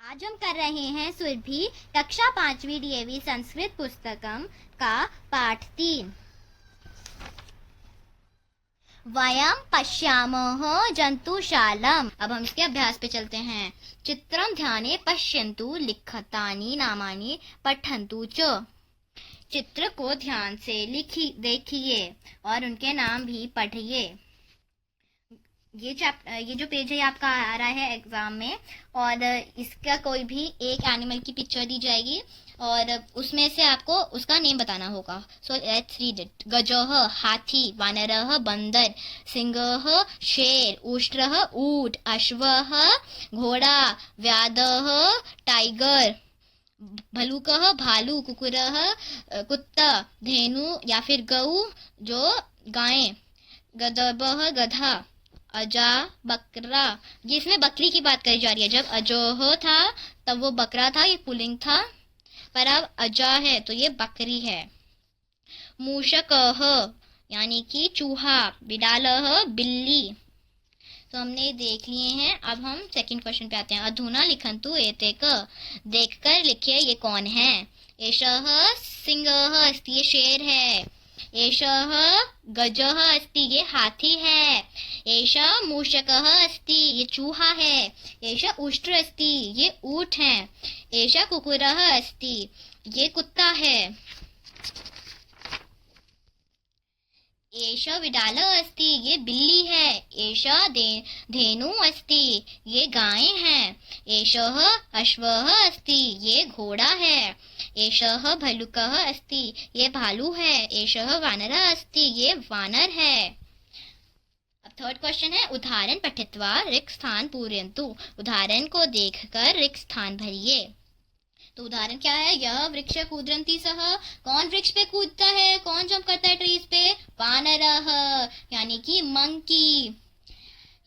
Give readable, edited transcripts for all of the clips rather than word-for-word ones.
आज हम कर रहे हैं सुरभि कक्षा 5वीं डीएवी संस्कृत पुस्तकम का पाठ 3। वयम पश्यामः जंतुशालम। अब हम इसके अभ्यास पे चलते हैं। चित्रम ध्याने पश्यन्तु लिखतानि नामानि पठन्तु च। चित्र को ध्यान से देखिए और उनके नाम भी पढ़िए। ये जो पेज है आपका आ रहा है एग्जाम में, और इसका कोई भी एक एनिमल की पिक्चर दी जाएगी और उसमें से आपको उसका नेम बताना होगा। So let's read it. गजः हाथी, वानरः बंदर, सिंहः शेर, उष्ट्रः ऊंट, अश्वः घोड़ा, व्याधः टाइगर, भलुकः भालू, कुकुरः कुत्ता, धेनु या फिर गऊ जो गाय, गदबः गधा, अजा बकरा। ये इसमें बकरी की बात करी जा रही है। जब अजोह था तब वो बकरा था, ये पुल्लिंग था, पर अब अजा है तो ये बकरी है। मूषकः यानी कि चूहा, बिडालः बिल्ली। तो हमने देख लिए हैं। अब हम सेकंड क्वेश्चन पे आते हैं। अधुना लिखन्तु एतेक। देखकर लिखिए ये कौन है। एषः सिंहः अस्ति, ये शेर है। एषः गजः अस्ति, ये हाथी है। एषः मूषकः अस्ति, ये चूहा है। एषः उष्ट्र अस्ति, ये ऊंट है। एषः कुकुरः अस्ति, ये कुत्ता है। एषः विडालः अस्ति, ये बिल्ली है। एषः धेनु अस्ति, ये गाय है। एषः अश्वः अस्ति, ये घोड़ा है। एषः भल्लुकः अस्ति, ये भालू है। एषः वानरः अस्ति, ये वानर है। अब थर्ड क्वेश्चन है। उदाहरण पठित्वा रिक्त स्थान पूरयन्तु। उदाहरण को देखकर रिक्त स्थान भरिए। तो उदाहरण क्या है। यह वृक्ष कूद्रन्ति सः, कौन वृक्ष पे कूदता है, कौन जंप करता है ट्रीज पे, वानरः यानी कि मंकी।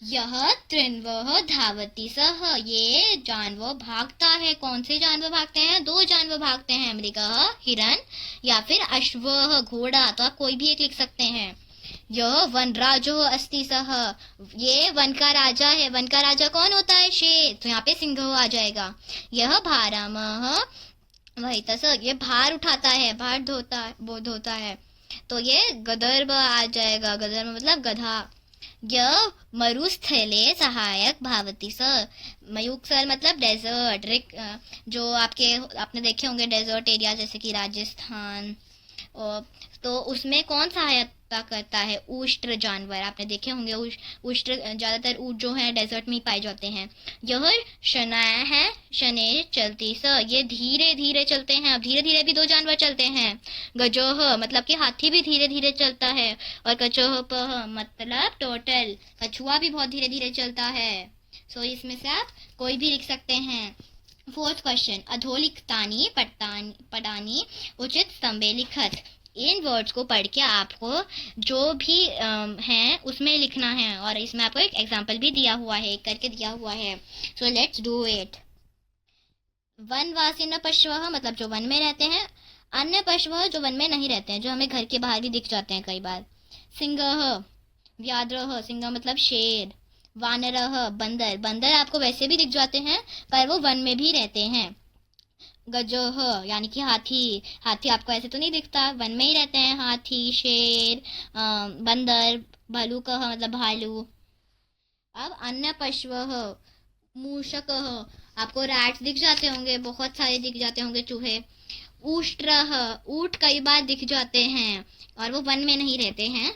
यह तृण्वः धावति सः, ये जानवर भागता है। कौन से जानवर भागते हैं, दो जानवर भागते हैं, मृगः हिरन या फिर अश्वः घोड़ा। तो आप कोई भी एक लिख सकते हैं। यह वनराजो अस्ति सः, ये वन का राजा है। वन का राजा कौन होता है, शेर। तो यहाँ पे सिंह आ जाएगा। यह भारामः वहितस, ये भार उठाता है, भार धोता है। तो ये गदर्भ आ जाएगा। गदर्भ मतलब गधा। यह मरुस्थले सहायक भावति स, मरुस्थल मतलब डेजर्ट। जो आपने देखे होंगे डेजर्ट एरिया जैसे कि राजस्थान, तो उसमें कौन सहायता करता है, उष्ट्र जानवर। आपने देखे होंगे उष्ट्र ज्यादातर ऊँट जो है डेजर्ट में ही पाए जाते हैं। यह शनाय है, शने चलती स, ये धीरे धीरे चलते हैं। अब धीरे धीरे भी दो जानवर चलते हैं। गजोह मतलब कि हाथी भी धीरे धीरे चलता है। और कचोहपह मतलब टोटल, कछुआ भी बहुत धीरे धीरे चलता है। सो इसमें से आप कोई भी लिख सकते हैं। Fourth question. अधोलिखितानि पदानि उचित स्तंभे लिखत। इन वर्ड्स को पढ़ के आपको जो भी हैं उसमें लिखना है, और इसमें आपको एक एग्जांपल भी दिया हुआ है, एक करके दिया हुआ है। So let's do it. वनवासिन पशवः मतलब जो वन में रहते हैं। अन्य पशवः जो वन में नहीं रहते हैं, जो हमें घर के बाहर भी दिख जाते हैं कई बार। सिंहः व्याघ्रः, सिंह मतलब शेर। वानरः बंदर, बंदर आपको वैसे भी दिख जाते हैं पर वो वन में भी रहते हैं। गजोह यानी कि हाथी, हाथी आपको ऐसे तो नहीं दिखता, वन में ही रहते हैं। हाथी, शेर, बंदर, भलुकः मतलब भालू। अब अन्य पशवः, मूषकः, आपको रैट्स दिख जाते होंगे, बहुत सारे दिख जाते होंगे चूहे। उष्ट्रः, ऊंट कई बार दिख जाते हैं और वो वन में नहीं रहते हैं।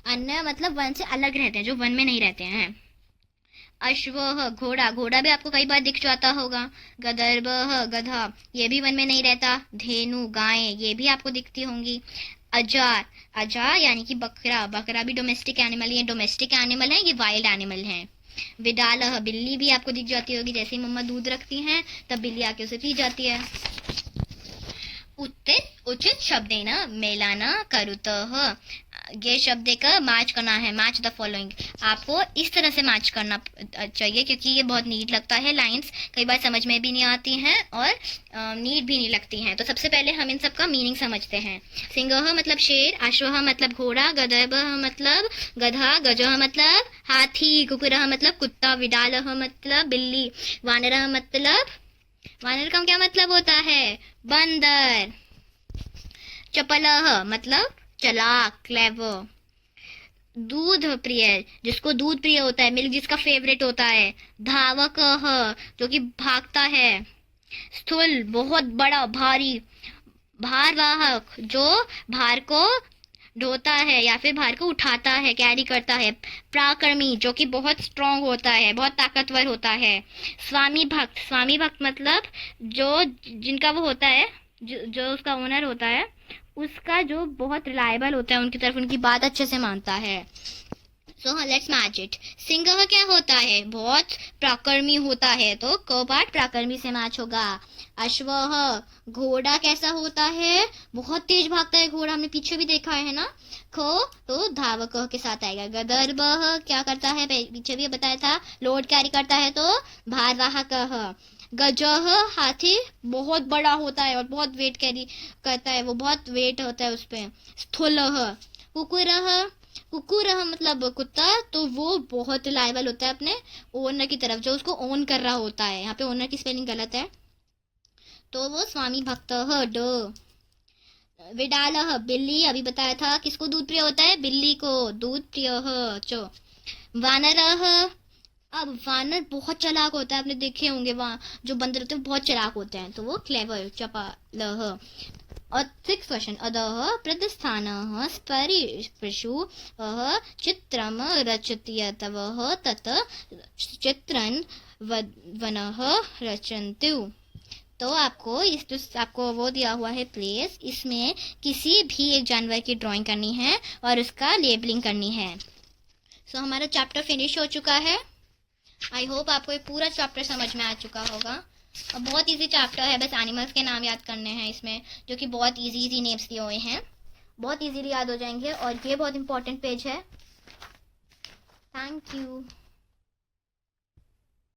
अन्य मतलब वन से अलग रहते हैं, जो वन में नहीं रहते हैं। अश्वः घोड़ा, घोड़ा भी आपको कई बार दिख जाता होगा। गदर्भः गधा, ये भी वन में नहीं रहता। धेनु गाय, ये भी आपको दिखती होंगी। अजार, अजार यानी कि बकरा, बकरा भी डोमेस्टिक एनिमल, ये डोमेस्टिक एनिमल है, ये वाइल्ड एनिमल है। विडालः बिल्ली भी आपको दिख जाती होगी, जैसे ही मम्मा दूध रखती हैं तब बिल्ली आके उसे पी जाती है। उचित शब्देन मेलाना करुतः, ये शब्द का मैच करना है। मैच द फॉलोइंग, आपको इस तरह से मैच करना चाहिए क्योंकि ये बहुत नीट लगता है। लाइंस कई बार समझ में भी नहीं आती हैं और नीट भी नहीं लगती हैं। तो सबसे पहले हम इन सब का मीनिंग समझते हैं। सिंहः मतलब शेर, अश्वः मतलब घोड़ा, गदर्भः मतलब गधा, गजः मतलब हाथी, कुकुरः मतलब कुत्ता, विडालः मतलब बिल्ली, वानरः मतलब वानर का क्या मतलब होता है? बंदर। चपलः मतलब चालाक, क्लेवर। दूध प्रिय, जिसको दूध प्रिय होता है, मिल्क जिसका फेवरेट होता है। धावकः जो कि भागता है। स्थूल बहुत बड़ा, भारी। भारवाहक जो भार को ढोता है या फिर भार को उठाता है, कैरी करता है। पराक्रमी जो कि बहुत स्ट्रांग होता है, बहुत ताकतवर होता है। स्वामी भक्त, स्वामी भक्त मतलब जो जिनका वो होता है, जो उसका ओनर होता है, उसका जो बहुत रिलायबल होता है, उनकी तरफ उनकी बात अच्छे से मानता है। So let's match it. Singh क्या होता है? बहुत पराक्रमी होता है, तो क पार्ट पराक्रमी से मैच होगा। अश्वः घोड़ा कैसा होता है? बहुत तेज भागता है घोड़ा, हमने पीछे भी देखा है ना। खो तो धावक के साथ आएगा। गदर्भः क्या करता है? पीछे भी बताया था, लोड कैरी करता है, तो भारवाहक। गजः हाथी बहुत बड़ा होता है और बहुत वेट कैरी करता है, वो बहुत वेट होता है उस पे। स्थूलः कुकुरः, कुकुरः मतलब कुत्ता, तो वो बहुत रिलायबल होता है अपने ओनर की तरफ, जो उसको ओन कर रहा होता है। यहाँ पे ओनर की स्पेलिंग गलत है, तो वो स्वामी भक्तः ड। विडालः बिल्ली, अभी बताया था किसको दूध प्रिय होता है? बिल्ली को। दूध प्रियः चो। वानरः, अब वानर बहुत चालाक होता है, आपने देखे होंगे वहाँ जो बंदर होते हैं बहुत चालाक होते हैं, तो वो क्लेवर, चपालः। और 6 क्वेश्चन। अधः प्रदस्थानः स्परिशु चित्रम रचयतवः तत् चित्रन वनः रचन्तु। तो आपको वो दिया हुआ है प्लेस, इसमें किसी भी एक जानवर की ड्राइंग करनी है और उसका लेबलिंग करनी है। सो हमारा चैप्टर फिनिश हो चुका है। आई होप आपको ये पूरा चैप्टर समझ में आ चुका होगा। और बहुत इजी चैप्टर है, बस एनिमल्स के नाम याद करने हैं इसमें, जो कि बहुत इजी नेम्स दिए हुए हैं, बहुत इजीली याद हो जाएंगे। और ये बहुत इंपॉर्टेंट पेज है। Thank you.